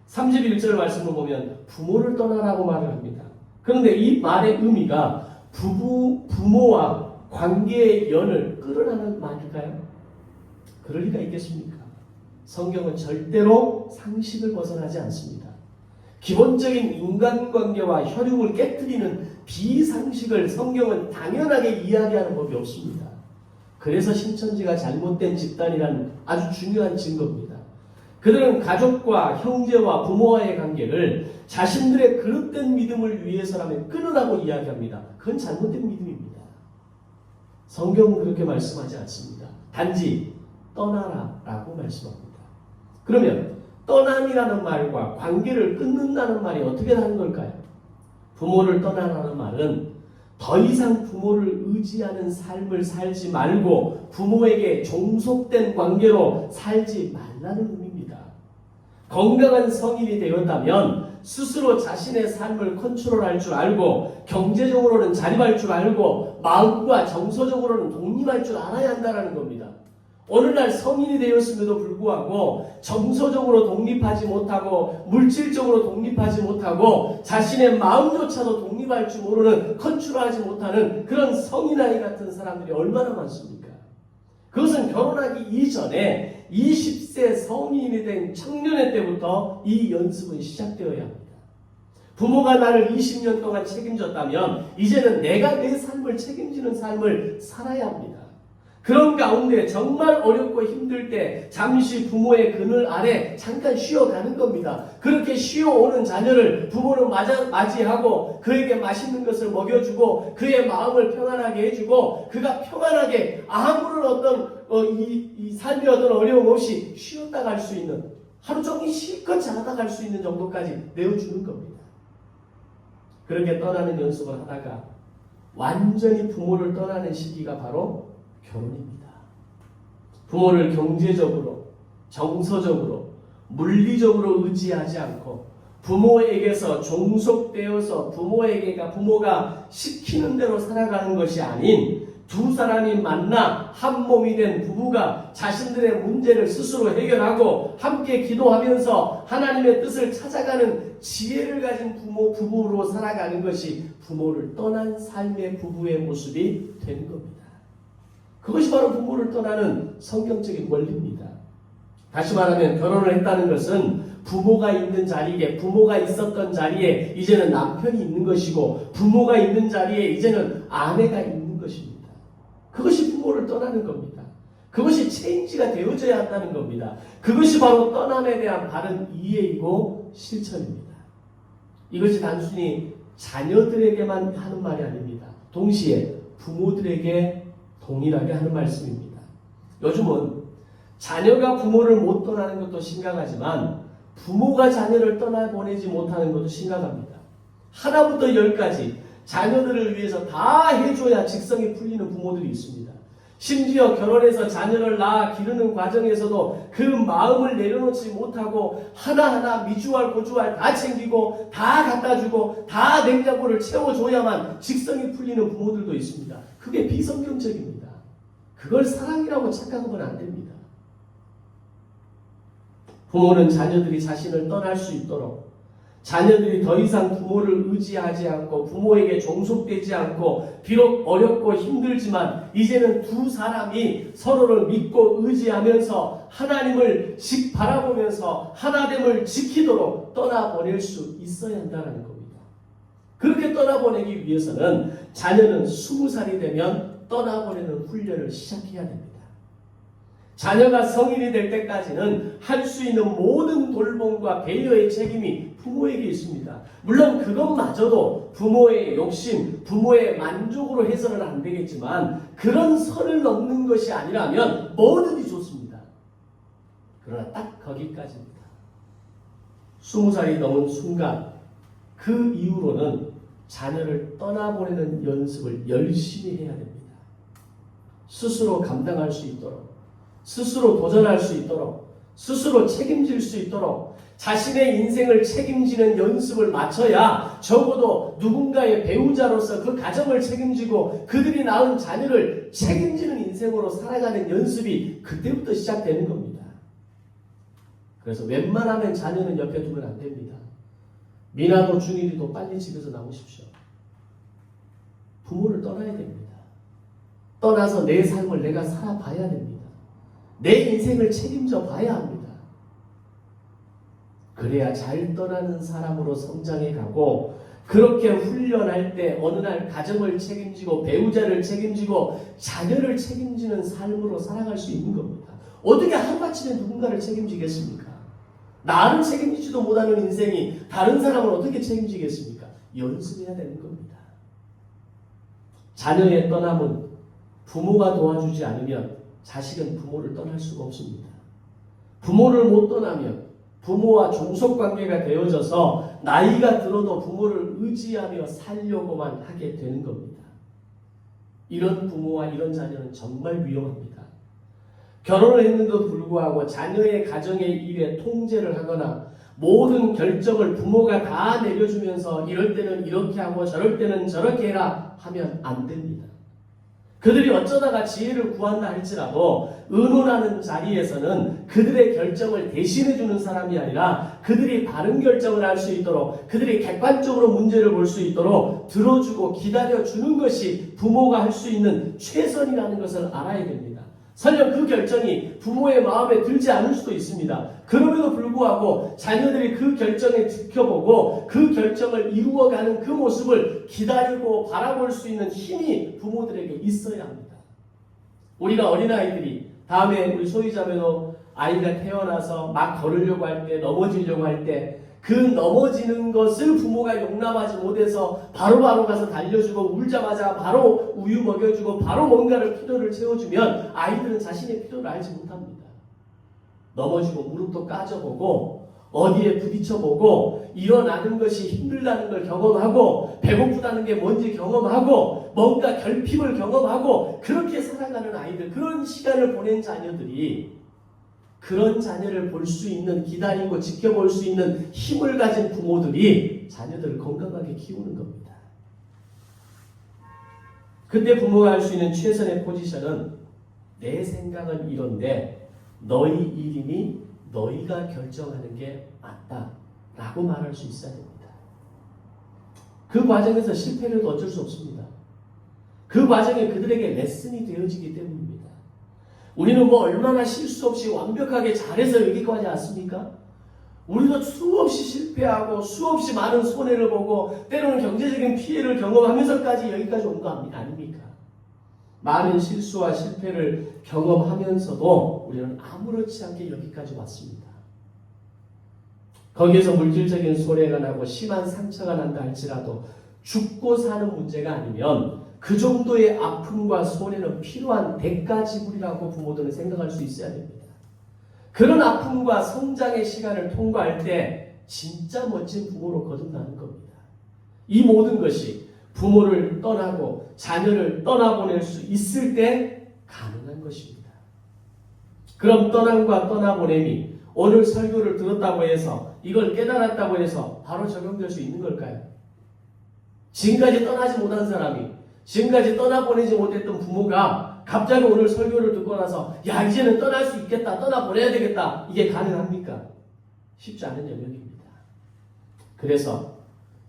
A: 31절 말씀을 보면 부모를 떠나라고 말을 합니다. 그런데 이 말의 의미가 부모와 관계의 연을 끌어나는 말일까요? 그럴 리가 있겠습니까? 성경은 절대로 상식을 벗어나지 않습니다. 기본적인 인간관계와 혈육을 깨뜨리는 비상식을 성경은 당연하게 이야기하는 법이 없습니다. 그래서 신천지가 잘못된 집단이라는 아주 중요한 증거입니다. 그들은 가족과 형제와 부모와의 관계를 자신들의 그릇된 믿음을 위해서라면 끊으라고 이야기합니다. 그건 잘못된 믿음입니다. 성경은 그렇게 말씀하지 않습니다. 단지 떠나라 라고 말씀합니다. 그러면 떠남이라는 말과 관계를 끊는다는 말이 어떻게 다른 걸까요? 부모를 떠나라는 말은 더 이상 부모를 의지하는 삶을 살지 말고 부모에게 종속된 관계로 살지 말라는 의미입니다. 건강한 성인이 되었다면 스스로 자신의 삶을 컨트롤할 줄 알고 경제적으로는 자립할 줄 알고 마음과 정서적으로는 독립할 줄 알아야 한다는 겁니다. 오늘날 성인이 되었음에도 불구하고 정서적으로 독립하지 못하고 물질적으로 독립하지 못하고 자신의 마음조차도 독립할 줄 모르는 컨트롤하지 못하는 그런 성인아이 같은 사람들이 얼마나 많습니까? 그것은 결혼하기 이전에 20세 성인이 된 청년의 때부터 이 연습은 시작되어야 합니다. 부모가 나를 20년 동안 책임졌다면 이제는 내가 내 삶을 책임지는 삶을 살아야 합니다. 그런 가운데 정말 어렵고 힘들 때 잠시 부모의 그늘 아래 잠깐 쉬어가는 겁니다. 그렇게 쉬어오는 자녀를 부모는 맞이하고 그에게 맛있는 것을 먹여주고 그의 마음을 평안하게 해주고 그가 평안하게 아무런 어떤 이 삶의 어떤 어려움 없이 쉬었다 갈 수 있는 하루 종일 실컷 자다 갈 수 있는 정도까지 내어주는 겁니다. 그렇게 떠나는 연습을 하다가 완전히 부모를 떠나는 시기가 바로 결혼입니다. 부모를 경제적으로, 정서적으로, 물리적으로 의지하지 않고 부모에게서 종속되어서 부모가 시키는 대로 살아가는 것이 아닌 두 사람이 만나 한 몸이 된 부부가 자신들의 문제를 스스로 해결하고 함께 기도하면서 하나님의 뜻을 찾아가는 지혜를 가진 부부로 살아가는 것이 부모를 떠난 삶의 부부의 모습이 되는 겁니다. 그것이 바로 부모를 떠나는 성경적인 원리입니다. 다시 말하면 결혼을 했다는 것은 부모가 있는 자리에, 부모가 있었던 자리에 이제는 남편이 있는 것이고 부모가 있는 자리에 이제는 아내가 있는 것입니다. 그것이 부모를 떠나는 겁니다. 그것이 체인지가 되어져야 한다는 겁니다. 그것이 바로 떠남에 대한 바른 이해이고 실천입니다. 이것이 단순히 자녀들에게만 하는 말이 아닙니다. 동시에 부모들에게 동일하게 하는 말씀입니다. 요즘은 자녀가 부모를 못 떠나는 것도 심각하지만 부모가 자녀를 떠나보내지 못하는 것도 심각합니다. 하나부터 열까지 자녀들을 위해서 다 해줘야 직성이 풀리는 부모들이 있습니다. 심지어 결혼해서 자녀를 낳아 기르는 과정에서도 그 마음을 내려놓지 못하고 하나하나 미주알 고주알 다 챙기고 다 갖다주고 다 냉장고를 채워줘야만 직성이 풀리는 부모들도 있습니다. 그게 비성경적입니다. 그걸 사랑이라고 착각하면 안 됩니다. 부모는 자녀들이 자신을 떠날 수 있도록, 자녀들이 더 이상 부모를 의지하지 않고 부모에게 종속되지 않고 비록 어렵고 힘들지만 이제는 두 사람이 서로를 믿고 의지하면서 하나님을 바라보면서 하나됨을 지키도록 떠나보낼 수 있어야 한다는 겁니다. 그렇게 떠나보내기 위해서는 자녀는 20살이 되면 떠나보내는 훈련을 시작해야 됩니다. 자녀가 성인이 될 때까지는 할 수 있는 모든 돌봄과 배려의 책임이 부모에게 있습니다. 물론 그것마저도 부모의 욕심, 부모의 만족으로 해서는 안 되겠지만 그런 선을 넘는 것이 아니라면 뭐든지 좋습니다. 그러나 딱 거기까지입니다. 20살이 넘은 순간 그 이후로는 자녀를 떠나보내는 연습을 열심히 해야 됩니다. 스스로 감당할 수 있도록, 스스로 도전할 수 있도록, 스스로 책임질 수 있도록 자신의 인생을 책임지는 연습을 마쳐야 적어도 누군가의 배우자로서 그 가정을 책임지고 그들이 낳은 자녀를 책임지는 인생으로 살아가는 연습이 그때부터 시작되는 겁니다. 그래서 웬만하면 자녀는 옆에 두면 안 됩니다. 미나도 중일이도 빨리 집에서 나오십시오. 부모를 떠나야 됩니다. 떠나서 내 삶을 내가 살아봐야 됩니다. 내 인생을 책임져 봐야 합니다. 그래야 잘 떠나는 사람으로 성장해 가고 그렇게 훈련할 때 어느 날 가정을 책임지고 배우자를 책임지고 자녀를 책임지는 삶으로 살아갈 수 있는 겁니다. 어떻게 하루아침에 누군가를 책임지겠습니까? 나를 책임지지도 못하는 인생이 다른 사람을 어떻게 책임지겠습니까? 연습해야 되는 겁니다. 자녀의 떠남은 부모가 도와주지 않으면 자식은 부모를 떠날 수가 없습니다. 부모를 못 떠나면 부모와 종속관계가 되어져서 나이가 들어도 부모를 의지하며 살려고만 하게 되는 겁니다. 이런 부모와 이런 자녀는 정말 위험합니다. 결혼을 했는데도 불구하고 자녀의 가정의 일에 통제를 하거나 모든 결정을 부모가 다 내려주면서 이럴 때는 이렇게 하고 저럴 때는 저렇게 해라 하면 안 됩니다. 그들이 어쩌다가 지혜를 구한다 할지라도 의논하는 자리에서는 그들의 결정을 대신해주는 사람이 아니라 그들이 바른 결정을 할 수 있도록 그들이 객관적으로 문제를 볼 수 있도록 들어주고 기다려주는 것이 부모가 할 수 있는 최선이라는 것을 알아야 됩니다. 설령 그 결정이 부모의 마음에 들지 않을 수도 있습니다. 그럼에도 불구하고 자녀들이 그 결정에 지켜보고 그 결정을 이루어가는 그 모습을 기다리고 바라볼 수 있는 힘이 부모들에게 있어야 합니다. 우리가 어린아이들이 다음에 우리 소유자매도 아이가 태어나서 막 걸으려고 할 때 넘어지려고 할 때 그 넘어지는 것을 부모가 용납하지 못해서 바로바로 가서 달려주고 울자마자 바로 우유 먹여주고 바로 뭔가를 필요를 채워주면 아이들은 자신의 필요를 알지 못합니다. 넘어지고 무릎도 까져보고 어디에 부딪혀보고 일어나는 것이 힘들다는 걸 경험하고 배고프다는 게 뭔지 경험하고 뭔가 결핍을 경험하고 그렇게 살아가는 아이들, 그런 시간을 보낸 자녀들이 그런 자녀를 볼 수 있는, 기다리고 지켜볼 수 있는 힘을 가진 부모들이 자녀들을 건강하게 키우는 겁니다. 그때 부모가 할 수 있는 최선의 포지션은 내 생각은 이런데 너희 일이니 너희가 결정하는 게 맞다 라고 말할 수 있어야 됩니다. 그 과정에서 실패를 해도 어쩔 수 없습니다. 그 과정에 그들에게 레슨이 되어지기 때문입니다. 우리는 뭐 얼마나 실수 없이 완벽하게 잘해서 여기까지 왔습니까? 우리도 수없이 실패하고 수없이 많은 손해를 보고 때로는 경제적인 피해를 경험하면서까지 여기까지 온 거 아닙니까? 많은 실수와 실패를 경험하면서도 우리는 아무렇지 않게 여기까지 왔습니다. 거기에서 물질적인 손해가 나고 심한 상처가 난다 할지라도 죽고 사는 문제가 아니면 그 정도의 아픔과 손해는 필요한 대가 지불이라고 부모들은 생각할 수 있어야 됩니다. 그런 아픔과 성장의 시간을 통과할 때 진짜 멋진 부모로 거듭나는 겁니다. 이 모든 것이 부모를 떠나고 자녀를 떠나보낼 수 있을 때 가능한 것입니다. 그럼 떠남과 떠나보냄이 오늘 설교를 들었다고 해서 이걸 깨달았다고 해서 바로 적용될 수 있는 걸까요? 지금까지 떠나지 못한 사람이, 지금까지 떠나보내지 못했던 부모가 갑자기 오늘 설교를 듣고 나서 야 이제는 떠날 수 있겠다, 떠나보내야 되겠다, 이게 가능합니까? 쉽지 않은 영역입니다. 그래서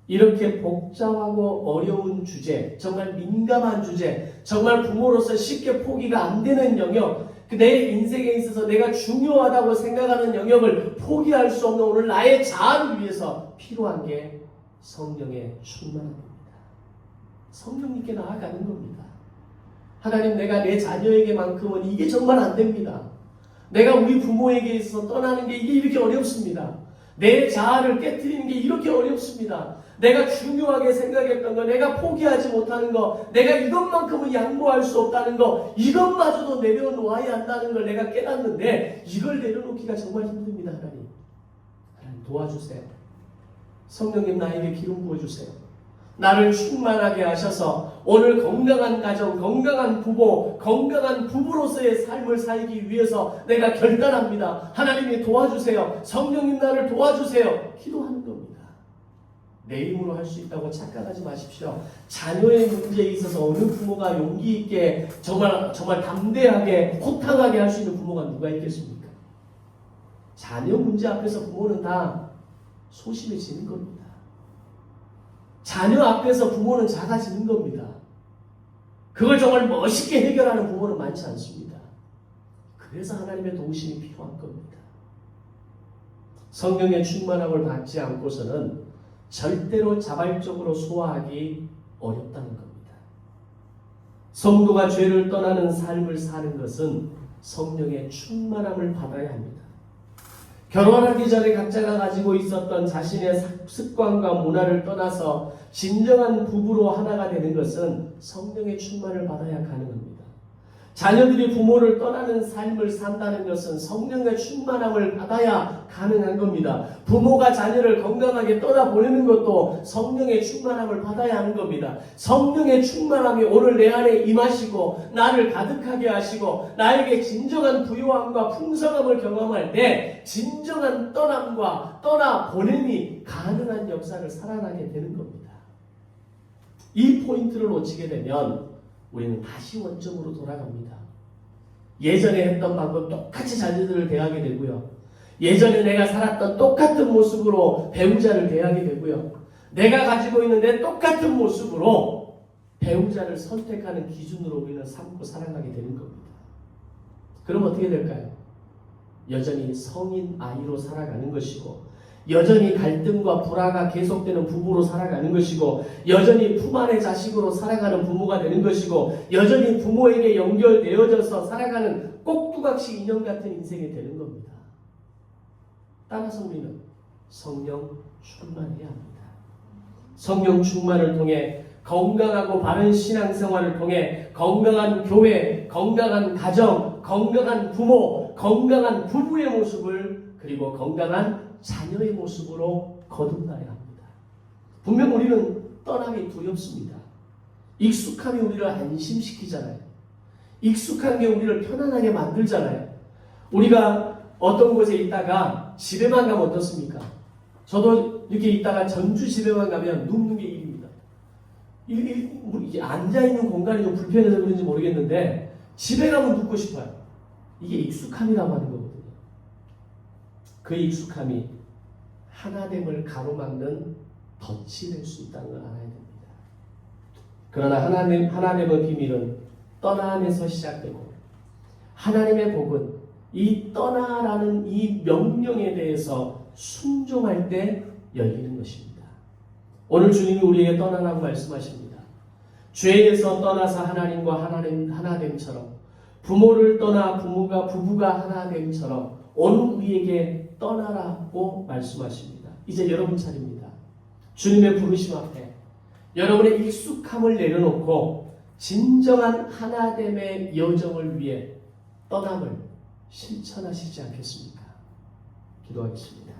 A: 이렇게 복잡하고 어려운 주제, 정말 민감한 주제, 정말 부모로서 쉽게 포기가 안 되는 영역, 내 인생에 있어서 내가 중요하다고 생각하는 영역을 포기할 수 없는 오늘 나의 자아를 위해서 필요한 게 성령의 충만함입니다. 성령님께 나아가는 겁니다. 하나님, 내가 내 자녀에게만큼은 이게 정말 안 됩니다. 내가 우리 부모에게 있어서 떠나는 게 이게 이렇게 어렵습니다. 내 자아를 깨트리는 게 이렇게 어렵습니다. 내가 중요하게 생각했던 거, 내가 포기하지 못하는 거, 내가 이것만큼은 양보할 수 없다는 거, 이것마저도 내려놓아야 한다는 걸 내가 깨닫는데 이걸 내려놓기가 정말 힘듭니다. 하나님, 하나님 도와주세요. 성령님 나에게 기름 부어주세요. 나를 충만하게 하셔서 오늘 건강한 가정, 건강한 부모, 건강한 부부로서의 삶을 살기 위해서 내가 결단합니다. 하나님이 도와주세요. 성령님 나를 도와주세요. 기도하는 겁니다. 내 힘으로 할 수 있다고 착각하지 마십시오. 자녀의 문제에 있어서 어느 부모가 용기 있게 정말 담대하게 호탕하게 할 수 있는 부모가 누가 있겠습니까? 자녀 문제 앞에서 부모는 다 소심해지는 겁니다. 자녀 앞에서 부모는 작아지는 겁니다. 그걸 정말 멋있게 해결하는 부모는 많지 않습니다. 그래서 하나님의 도우심이 필요한 겁니다. 성령의 충만함을 받지 않고서는 절대로 자발적으로 소화하기 어렵다는 겁니다. 성도가 죄를 떠나는 삶을 사는 것은 성령의 충만함을 받아야 합니다. 결혼하기 전에 각자가 가지고 있었던 자신의 습관과 문화를 떠나서 진정한 부부로 하나가 되는 것은 성령의 충만을 받아야 가능합니다. 자녀들이 부모를 떠나는 삶을 산다는 것은 성령의 충만함을 받아야 가능한 겁니다. 부모가 자녀를 건강하게 떠나보내는 것도 성령의 충만함을 받아야 하는 겁니다. 성령의 충만함이 오늘 내 안에 임하시고 나를 가득하게 하시고 나에게 진정한 부요함과 풍성함을 경험할 때 진정한 떠남과 떠나보냄이 가능한 역사를 살아나게 되는 겁니다. 이 포인트를 놓치게 되면 우리는 다시 원점으로 돌아갑니다. 예전에 했던 방법 똑같이 자녀들을 대하게 되고요. 예전에 내가 살았던 똑같은 모습으로 배우자를 대하게 되고요. 내가 가지고 있는 내 똑같은 모습으로 배우자를 선택하는 기준으로 우리는 삼고 살아가게 되는 겁니다. 그럼 어떻게 될까요? 여전히 성인 아이로 살아가는 것이고 여전히 갈등과 불화가 계속되는 부부로 살아가는 것이고 여전히 품 안의 자식으로 살아가는 부모가 되는 것이고 여전히 부모에게 연결되어져서 살아가는 꼭두각시 인형 같은 인생이 되는 겁니다. 따라서 우리는 성령 충만해야 합니다. 성령 충만을 통해 건강하고 바른 신앙생활을 통해 건강한 교회, 건강한 가정, 건강한 부모, 건강한 부부의 모습을 그리고 건강한 자녀의 모습으로 거듭나야 합니다. 분명 우리는 떠남이 두렵습니다. 익숙함이 우리를 안심시키잖아요. 익숙한 게 우리를 편안하게 만들잖아요. 우리가 어떤 곳에 있다가 집에만 가면 어떻습니까? 저도 이렇게 있다가 전주 집에만 가면 눕는 게 일입니다. 이게 앉아있는 공간이 좀 불편해서 그런지 모르겠는데 집에 가면 눕고 싶어요. 이게 익숙함이라고 하는 거거든요. 그 익숙함이 하나됨을 가로막는 덫이 될 수 있다는 걸 알아야 됩니다. 그러나 하나됨의 비밀은 떠남에서 시작되고 하나님의 복은 이 떠나라는 이 명령에 대해서 순종할 때 열리는 것입니다. 오늘 주님이 우리에게 떠나라고 말씀하십니다. 죄에서 떠나서 하나님과 하나됨처럼 부모를 떠나 부부가 하나됨처럼 오늘 우리에게 떠나라고 말씀하십니다. 이제 여러분 차례입니다. 주님의 부르심 앞에 여러분의 익숙함을 내려놓고 진정한 하나됨의 여정을 위해 떠남을 실천하시지 않겠습니까? 기도하겠습니다.